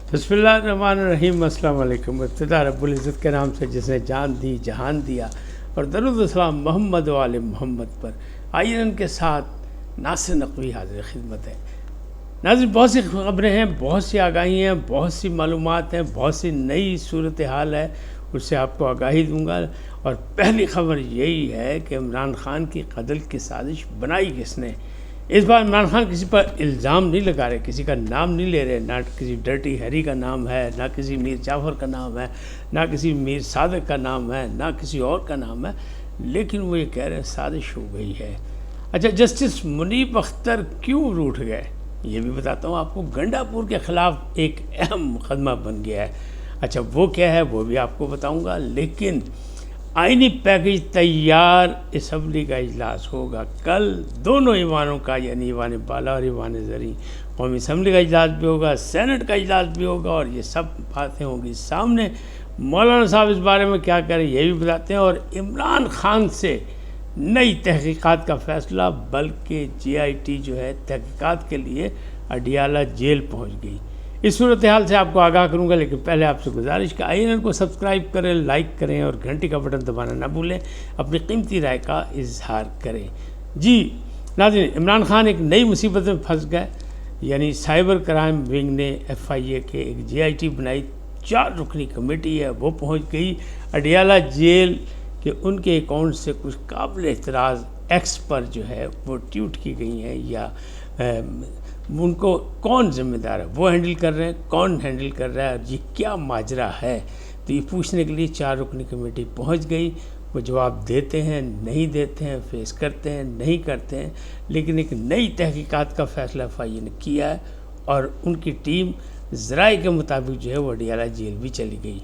बिस्मिल्लाहिर्रहमानिर्रहीम। अस्सलाम वालेकुम। इब्तिदा रब्बुल इज़्ज़त के नाम से जिसने जान दी जहान दिया, और दरूद व सलाम मोहम्मद व आले मोहम्मद पर। आइए इनके साथ नासिर नक़वी हाज़िर खिदमत है। नाज़रीन, बहुत सी ख़बरें हैं, बहुत सी आगाही हैं, बहुत सी मालूमात हैं, बहुत सी नई सूरत हाल है, उससे आपको आगाही दूँगा। और पहली ख़बर यही है कि इमरान ख़ान की कत्ल की साजिश बनाई किसने। इस बार इमरान ख़ान किसी पर इल्ज़ाम नहीं लगा रहे, किसी का नाम नहीं ले रहे, ना किसी डर्टी हैरी का नाम है, ना किसी मीर जाफ़र का नाम है, ना किसी मीर सादिक का नाम है, ना किसी और का नाम है, लेकिन वो ये कह रहे हैं साजिश हो गई है। अच्छा, जस्टिस मुनीब अख्तर क्यों रूठ गए ये भी बताता हूँ आपको। गंडापुर के ख़िलाफ़ एक अहम मुकदमा बन गया है। अच्छा, वो क्या है वो भी आपको बताऊँगा, लेकिन आइनी पैकेज तैयार, असम्बली का इजलास होगा कल। दोनों ईवानों का, यानी ईवान बाला और ईवान ज़री, कौमी असम्बली का इजलास भी होगा, सेनेट का इजलास भी होगा, और ये सब बातें होंगी सामने। मौलाना साहब इस बारे में क्या करें ये भी बताते हैं। और इमरान ख़ान से नई तहक़ीक़ात का फ़ैसला, बल्कि JIT जो है तहक़ीक़ात के लिए अडियाला जेल पहुँच गई। इस सूरत हाल से आपको आगाह करूँगा, लेकिन पहले आपसे गुजारिश कि आइए को सब्सक्राइब करें, लाइक करें और घंटी का बटन दबाना ना भूलें। अपनी कीमती राय का इजहार करें। जी नाज़रीन, इमरान ख़ान एक नई मुसीबत में फंस गए, यानी साइबर क्राइम विंग ने FIA के एक JIT बनाई, 4 रुकनी कमेटी है, वो पहुँच गई अडियाला जेल कि उनके अकाउंट से कुछ काबिल एतराज़ X पर जो है वो ट्वीट की गई हैं, या उनको कौन ज़िम्मेदार है, वो हैंडल कर रहे हैं, कौन हैंडल कर रहा है, ये क्या माजरा है। तो ये पूछने के लिए 4 रुकनी कमेटी पहुंच गई। वो जवाब देते हैं, नहीं देते हैं, फेस करते हैं, नहीं करते हैं, लेकिन एक नई तहक़ीक़ात का फ़ैसला FIA ने किया है, और उनकी टीम ज़राए के मुताबिक जो है वो अडियाला जेल भी चली गई।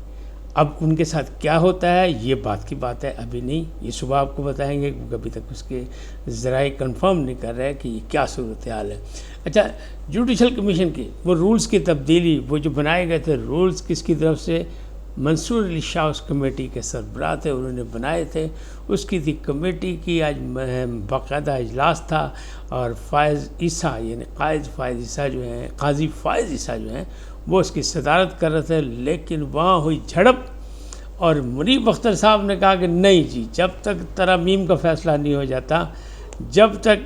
अब उनके साथ क्या होता है ये बात की बात है, अभी नहीं, ये सुबह आपको बताएंगे, क्योंकि अभी तक उसके ज़राए कंफर्म नहीं कर रहे हैं कि ये क्या सूरत हाल है। अच्छा, जुडिशल कमीशन की वो रूल्स की तब्दीली, वो जो बनाए गए थे रूल्स, किसकी तरफ से? मंसूर अली शाह उस कमेटी के सरबराह थे, उन्होंने बनाए थे। उसकी थी कमेटी की आज बाकायदा इजलास था, और फ़ायज़ ईसा, यानी कायद फ़ायज़ ईसा जो हैं, काजी फ़ायज़ ईसा जो हैं, वो उसकी सदारत कर रहे थे। लेकिन वहाँ हुई झड़प, और मुनीब अख्तर साहब ने कहा कि नहीं जी, जब तक तरामीम का फ़ैसला नहीं हो जाता, जब तक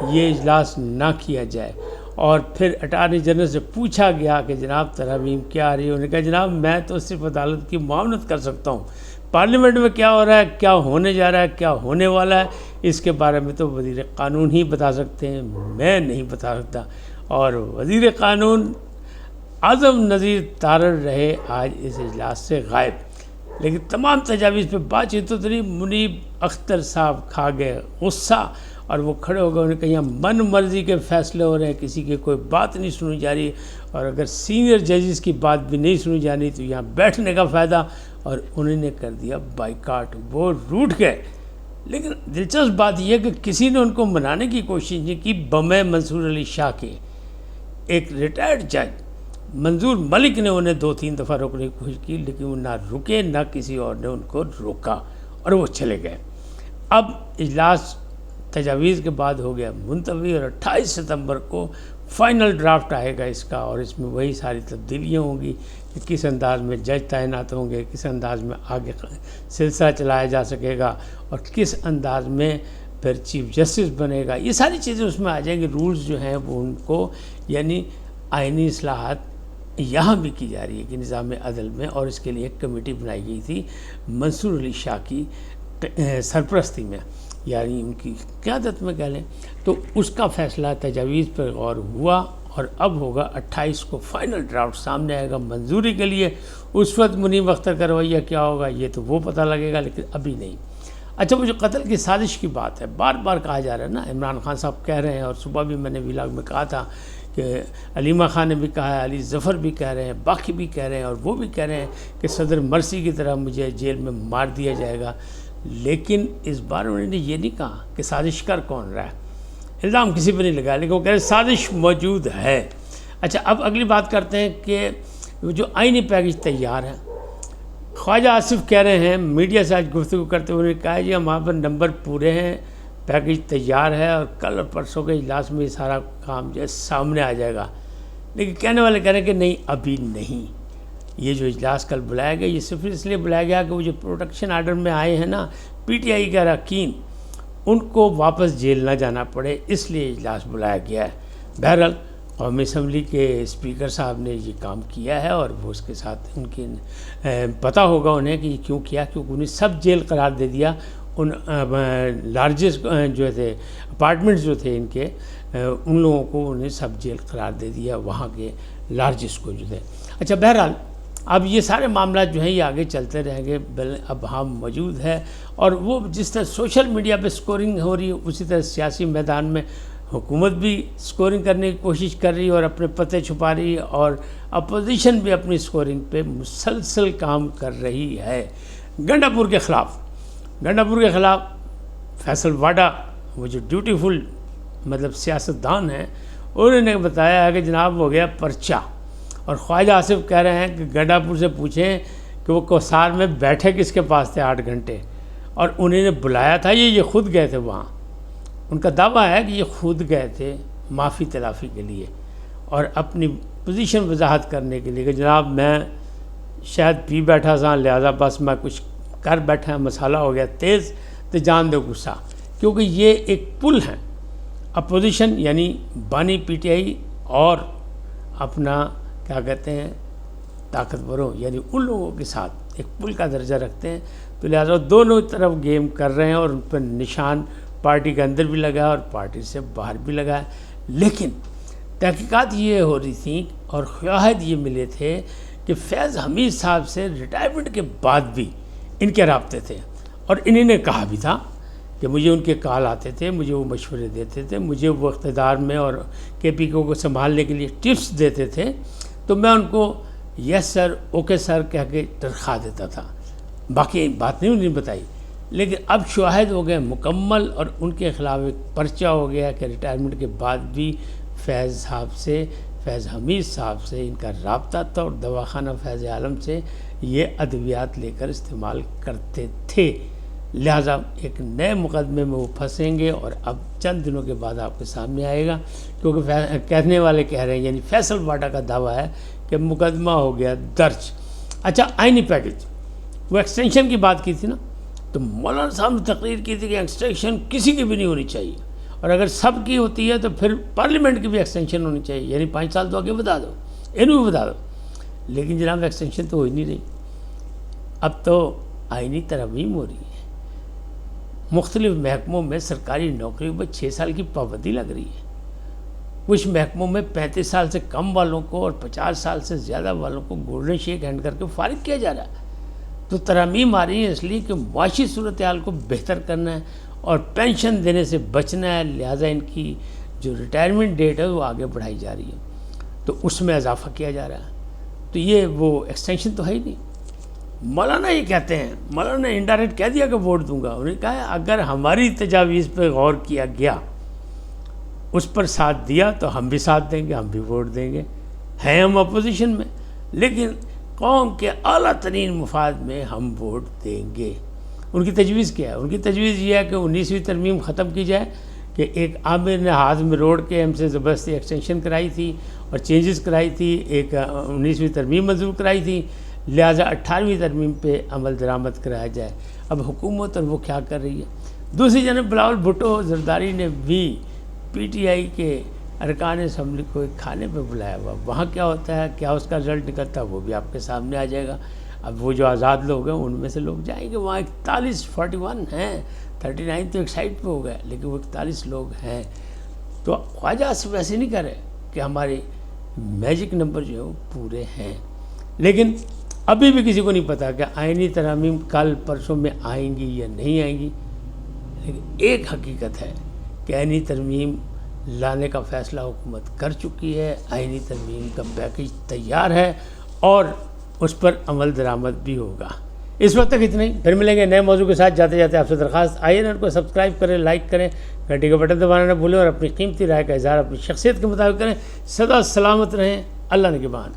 ये इजलास ना किया जाए। और फिर अटार्नी जनरल से पूछा गया कि जनाब तरामीम क्या आ रही है। उन्होंने कहा जनाब मैं तो सिर्फ अदालत की मुआवनत कर सकता हूँ, पार्लियामेंट में क्या हो रहा है, क्या होने जा रहा है, क्या होने वाला है, इसके बारे में तो वज़ीर क़ानून ही बता सकते हैं, मैं नहीं बता सकता। और वज़ीर क़ानून आज़म नज़ीर तारड़ रहे आज इस इजलास से गायब। लेकिन तमाम तजावीज़ पर बातचीत तो नहीं, मुनीब अख्तर साहब खा गए गुस्सा, और वो खड़े हो गए। उन्होंने कहा यहाँ मन मर्ज़ी के फ़ैसले हो रहे हैं, किसी की कोई बात नहीं सुनी जा रही, और अगर सीनियर जजेस की बात भी नहीं सुनी जा रही तो यहाँ बैठने का फ़ायदा। और उन्होंने कर दिया बाइकाट, वो रूठ गए। लेकिन दिलचस्प बात यह है कि किसी ने उनको मनाने की कोशिश नहीं की, बमे मंसूर अली शाह के एक रिटायर्ड जज मंजूर मलिक ने उन्हें 2-3 दफ़ा रोकने की कोशिश की, लेकिन वो ना रुके, ना किसी और ने उनको रोका, और वो चले गए। अब इजलास तजावीज़ के बाद हो गया मुलतवी, और 28 सितंबर को फ़ाइनल ड्राफ्ट आएगा इसका, और इसमें वही सारी तब्दीलियाँ होंगी कि किस अंदाज़ में जज तैनात होंगे, किस अंदाज़ में आगे सिलसिला चलाया जा सकेगा, और किस अंदाज़ में फिर चीफ जस्टिस बनेगा। ये सारी चीज़ें उसमें आ जाएंगी। रूल्स जो हैं वो उनको, यानी आइनी इस्लाहात यहाँ भी की जा रही है कि निज़ाम अदल में, और इसके लिए एक कमेटी बनाई गई थी मंसूर अली शाह की सरपरस्ती में, यानी उनकी क़यादत में कह लें। तो उसका फ़ैसला तजावीज़ पर गौर हुआ, और अब होगा 28 को फ़ाइनल ड्राफ्ट सामने आएगा मंजूरी के लिए। उस वक्त मुनीब अख्तर का रवैया क्या होगा ये तो वो पता लगेगा, लेकिन अभी नहीं। अच्छा, वो जो कत्ल की साजिश की बात है, बार बार कहा जा रहा है ना, इमरान ख़ान साहब कह रहे हैं, और सुबह भी मैंने व्लॉग में कहा था कि अलीमा ख़ान ने भी कहा है, अली ज़फ़र भी कह रहे हैं, बाकी भी कह रहे हैं, और वो भी कह रहे हैं कि सदर मर्सी की तरह मुझे जेल में मार दिया जाएगा। लेकिन इस बार उन्होंने ये नहीं कहा कि साजिश कर कौन रहा है, इल्ज़ाम किसी पर नहीं लगाया, लेकिन वो कह रहे साजिश मौजूद है। अच्छा, अब अगली बात करते हैं कि जो आइनी पैकेज तैयार है, ख्वाजा आसिफ कह रहे हैं, मीडिया से आज गुफ्तगू करते हुए उन्होंने कहा जी हमारे पर नंबर पूरे हैं, पैकेज तैयार है, और कल और परसों के इजलास में ये सारा काम जो है सामने आ जाएगा। لیکن کہنے والے کہہ رہے ہیں کہ نہیں ابھی نہیں، یہ جو اجلاس کل بلایا گیا یہ صرف اس لیے بلایا گیا کہ وہ جو پروٹیکشن آرڈر میں آئے ہیں نا پی ٹی آئی کے اراکین، ان کو واپس جیل نہ جانا پڑے، اس لیے اجلاس بلایا گیا ہے۔ بہرحال قومی اسمبلی کے اسپیکر صاحب نے یہ کام کیا ہے اور وہ اس کے ساتھ ان کی پتہ ہوگا انہیں کہ یہ کیوں کیا، کیونکہ انہیں سب جیل قرار دے دیا، ان لارجسٹ جو تھے اپارٹمنٹس جو تھے ان کے، ان لوگوں کو انہیں سب جیل قرار دے دیا، وہاں کے لارجسٹ کو جو تھے۔ اچھا بہرحال اب یہ سارے معاملات جو ہیں یہ آگے چلتے رہیں گے، اب ہم موجود ہے، اور وہ جس طرح سوشل میڈیا پہ سکورنگ ہو رہی ہے اسی طرح سیاسی میدان میں حکومت بھی سکورنگ کرنے کی کوشش کر رہی ہے اور اپنے پتے چھپا رہی ہے، اور اپوزیشن بھی اپنی سکورنگ پہ مسلسل کام کر رہی ہے۔ گنڈا پور کے خلاف فیصل واڈا، وہ جو ڈیوٹیفل مطلب سیاستدان ہیں، انہوں نے بتایا ہے کہ جناب ہو گیا پرچہ، اور خواجہ آصف کہہ رہے ہیں کہ گنڈا پور سے پوچھیں کہ وہ کوثار میں بیٹھے کس کے پاس تھے 8 گھنٹے، اور انہیں نے بلایا تھا، یہ خود گئے تھے وہاں۔ ان کا دعویٰ ہے کہ یہ خود گئے تھے معافی تلافی کے لیے اور اپنی پوزیشن وضاحت کرنے کے لیے کہ جناب میں شاید پی بیٹھا تھا، لہذا بس میں کچھ کر بیٹھا، مسالہ ہو گیا تیز تو جان دو غصہ، کیونکہ یہ ایک پل ہے اپوزیشن یعنی بانی پی ٹی آئی اور اپنا کیا کہتے ہیں طاقتوروں یعنی ان لوگوں کے ساتھ ایک پل کا درجہ رکھتے ہیں، تو لہٰذا دونوں طرف گیم کر رہے ہیں اور ان پر نشان پارٹی کے اندر بھی لگا ہے اور پارٹی سے باہر بھی لگا ہے۔ لیکن تحقیقات یہ ہو رہی تھیں اور شواہد یہ ملے تھے کہ فیض حمید صاحب سے ریٹائرمنٹ کے بعد بھی ان کے رابطے تھے، اور انہیں نے کہا بھی تھا کہ مجھے ان کے کال آتے تھے، مجھے وہ مشورے دیتے تھے، مجھے وہ اقتدار میں اور کے پی کو سنبھالنے کے لیے ٹپس دیتے تھے، تو میں ان کو یس سر اوکے سر کہہ کے تنخواہ دیتا تھا، باقی بات نہیں انہیں بتائی۔ لیکن اب شواہد ہو گئے مکمل اور ان کے خلاف ایک پرچہ ہو گیا کہ ریٹائرمنٹ کے بعد بھی فیض حمید صاحب سے ان کا رابطہ تھا اور دواخانہ فیض عالم سے یہ ادویات لے کر استعمال کرتے تھے، لہٰذا ایک نئے مقدمے میں وہ پھنسیں گے اور اب چند دنوں کے بعد آپ کے سامنے آئے گا، کیونکہ کہنے والے کہہ رہے ہیں یعنی فیصل واڈا کا دعویٰ ہے کہ مقدمہ ہو گیا درج۔ اچھا آئینی پیکج، وہ ایکسٹینشن کی بات کی تھی نا، تو مولانا صاحب نے تقریر کی تھی کہ ایکسٹینشن کسی کی بھی نہیں ہونی چاہیے، اور اگر سب کی ہوتی ہے تو پھر پارلیمنٹ کی بھی ایکسٹینشن ہونی چاہیے، یعنی 5 سال تو آگے بتا دو، انہوں بھی بتا دو۔ لیکن جناب ایکسٹینشن تو ہو ہی نہیں رہی، اب تو آئینی ترمیم ہو رہی ہے، مختلف محکموں میں سرکاری نوکریوں پر 6 سال کی پابندی لگ رہی ہے، کچھ محکموں میں 35 سال سے کم والوں کو اور 50 سال سے زیادہ والوں کو گولڈن شیک ہینڈ کر کے فارغ کیا جا رہا ہے۔ تو ترامیم آ رہی ہیں اس لیے کہ معاشی صورتحال کو بہتر کرنا ہے اور پینشن دینے سے بچنا ہے، لہٰذا ان کی جو ریٹائرمنٹ ڈیٹ ہے وہ آگے بڑھائی جا رہی ہے، تو اس میں اضافہ کیا جا رہا ہے، تو یہ وہ ایکسٹینشن تو ہے ہی نہیں۔ مولانا یہ کہتے ہیں، مولانا نے انڈائریکٹ کہہ دیا کہ ووٹ دوں گا، انہوں نے کہا اگر ہماری تجاویز پہ غور کیا گیا، اس پر ساتھ دیا تو ہم بھی ساتھ دیں گے، ہم بھی ووٹ دیں گے، ہیں ہم اپوزیشن میں، لیکن قوم کے اعلیٰ ترین مفاد میں ہم ووٹ دیں گے۔ ان کی تجویز کیا ہے؟ ان کی تجویز یہ ہے کہ 19ویں ترمیم ختم کی جائے، کہ ایک عامر نے ہاتھ میں روڑ کے ہم سے زبردستی ایکسٹینشن کرائی تھی اور چینجز کرائی تھی، ایک 19ویں ترمیم منظور کرائی تھی، لہٰذا 18ویں ترمیم پہ عمل درآمد کرایا جائے۔ اب حکومت اور وہ کیا کر رہی ہے؟ دوسری جانب بلاول بھٹو زرداری نے بھی پی ٹی آئی کے ارکان اسمبلی کو ایک کھانے پہ بلایا ہوا، وہاں کیا ہوتا ہے، کیا اس کا رزلٹ نکلتا ہے، وہ بھی آپ کے سامنے آ جائے گا۔ اب وہ جو آزاد لوگ ہیں ان میں سے لوگ جائیں گے وہاں، 41 ہیں، 39 تو ایک سائڈ پہ ہو گئے، لیکن وہ 41 لوگ ہیں۔ تو خواجہ آصف ایسے نہیں کر رہے کہ ہمارے میجک نمبر جو ہے وہ پورے ہیں، لیکن ابھی بھی کسی کو نہیں پتا کہ آئینی ترامیم کل پرسوں میں آئیں گی یا نہیں آئیں گی، لیکن ایک حقیقت ہے کہ آئینی ترمیم لانے کا فیصلہ حکومت کر چکی ہے، آئینی ترمیم کا پیکج تیار ہے اور اس پر عمل درآمد بھی ہوگا۔ اس وقت تک اتنا ہی، پھر ملیں گے نئے موضوع کے ساتھ۔ جاتے جاتے آپ سے درخواست، آئیے نا کو سبسکرائب کریں، لائک کریں، گھنٹی کا بٹن دبانا نہ بھولیں اور اپنی قیمتی رائے کا اظہار اپنی شخصیت کے مطابق کریں۔ سدا سلامت رہیں، اللہ نگہبان۔